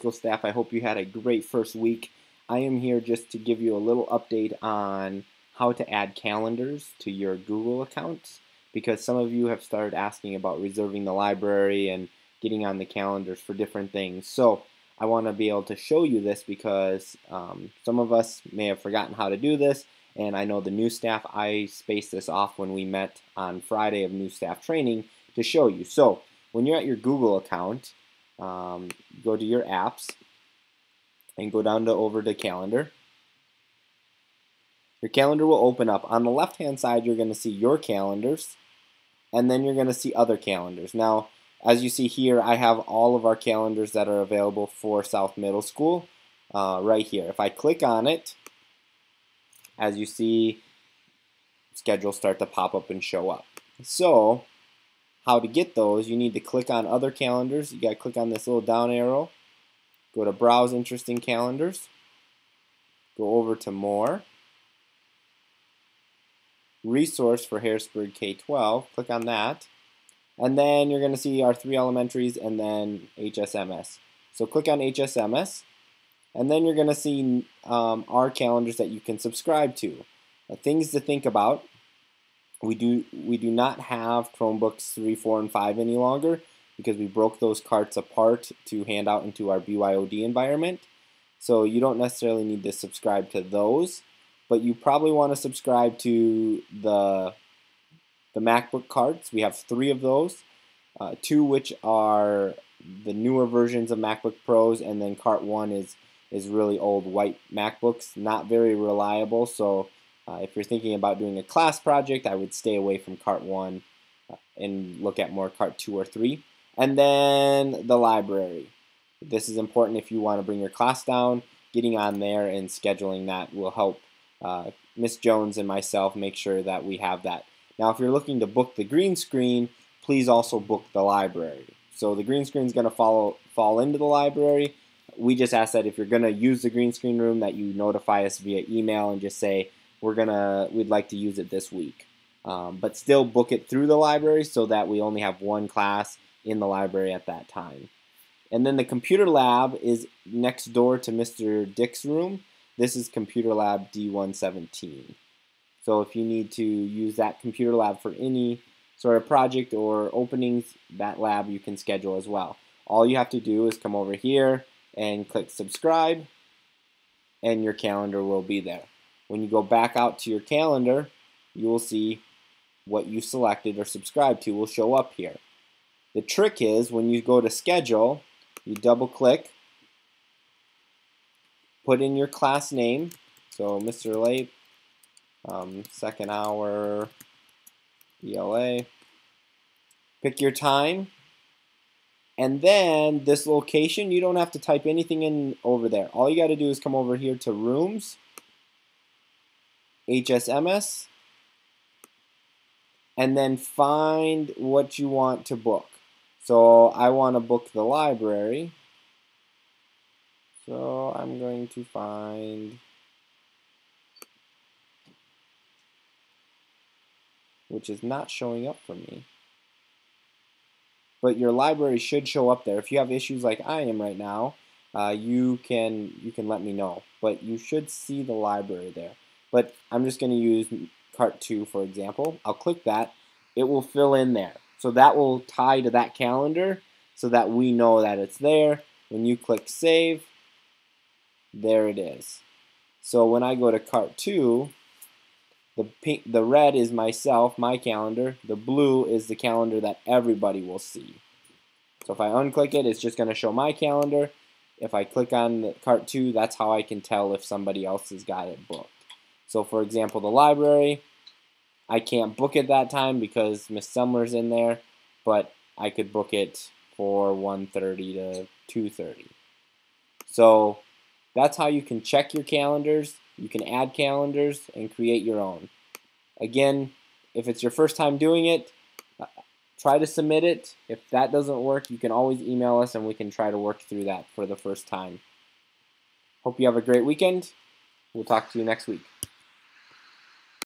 School staff. I hope you had a great first week. I am here just to give you a little update on how to add calendars to your Google accounts, because some of you have started asking about reserving the library and getting on the calendars for different things. So I want to be able to show you this because some of us may have forgotten how to do this, and I know the new staff, I spaced this off when we met on Friday of new staff training to show you. So when you're at your Google account, go to your apps and go down to over to calendar. Your calendar will open up. On the left hand side, you're going to see your calendars, and then you're going to see other calendars. Now, as you see here, I have all of our calendars that are available for South Middle School right here. If I click on it, as you see, schedules start to pop up and show up. So how to get those, you need to click on other calendars. You got to click on this little down arrow, go to browse interesting calendars, go over to more, resource for Harrisburg K-12, click on that, and then you're going to see our 3 elementaries and then HSMS. So click on HSMS, and then you're going to see our calendars that you can subscribe to. Things to think about. We do not have Chromebooks 3, 4, and 5 any longer because we broke those carts apart to hand out into our BYOD environment. So you don't necessarily need to subscribe to those, but you probably want to subscribe to the MacBook carts. We have 3 of those, 2 which are the newer versions of MacBook Pros, and then cart 1 is really old white MacBooks, not very reliable. So if you're thinking about doing a class project, I would stay away from cart 1 and look at more cart 2 or 3. And then the library. This is important if you want to bring your class down. Getting on there and scheduling that will help Miss Jones and myself make sure that we have that. Now, if you're looking to book the green screen, please also book the library. So the green screen is going to fall into the library. We just ask that if you're going to use the green screen room that you notify us via email and just say we'd like to use it this week. But still book it through the library so that we only have one class in the library at that time. And then the computer lab is next door to Mr. Dick's room. This is Computer Lab D117. So if you need to use that computer lab for any sort of project or openings, that lab you can schedule as well. All you have to do is come over here and click subscribe, and your calendar will be there. When you go back out to your calendar, you will see what you selected or subscribed to will show up here. The trick is when you go to schedule, you double click, put in your class name, so Mr. Lape, second hour ELA, pick your time, and then this location, you don't have to type anything in over there. All you got to do is come over here to rooms, HSMS, and then find what you want to book. So I want to book the library. So I'm going to find which is not showing up for me. But your library should show up there. If you have issues like I am right now, you can let me know. But you should see the library there. But I'm just going to use cart 2 for example. I'll click that. It will fill in there. So that will tie to that calendar so that we know that it's there. When you click save, there it is. So when I go to cart 2, the red is myself, my calendar. The blue is the calendar that everybody will see. So if I unclick it, it's just going to show my calendar. If I click on the cart 2, that's how I can tell if somebody else has got it booked. So for example, the library, I can't book it that time because Miss Summer's in there, but I could book it for 1:30 to 2:30. So that's how you can check your calendars. You can add calendars and create your own. Again, if it's your first time doing it, try to submit it. If that doesn't work, you can always email us and we can try to work through that for the first time. Hope you have a great weekend. We'll talk to you next week.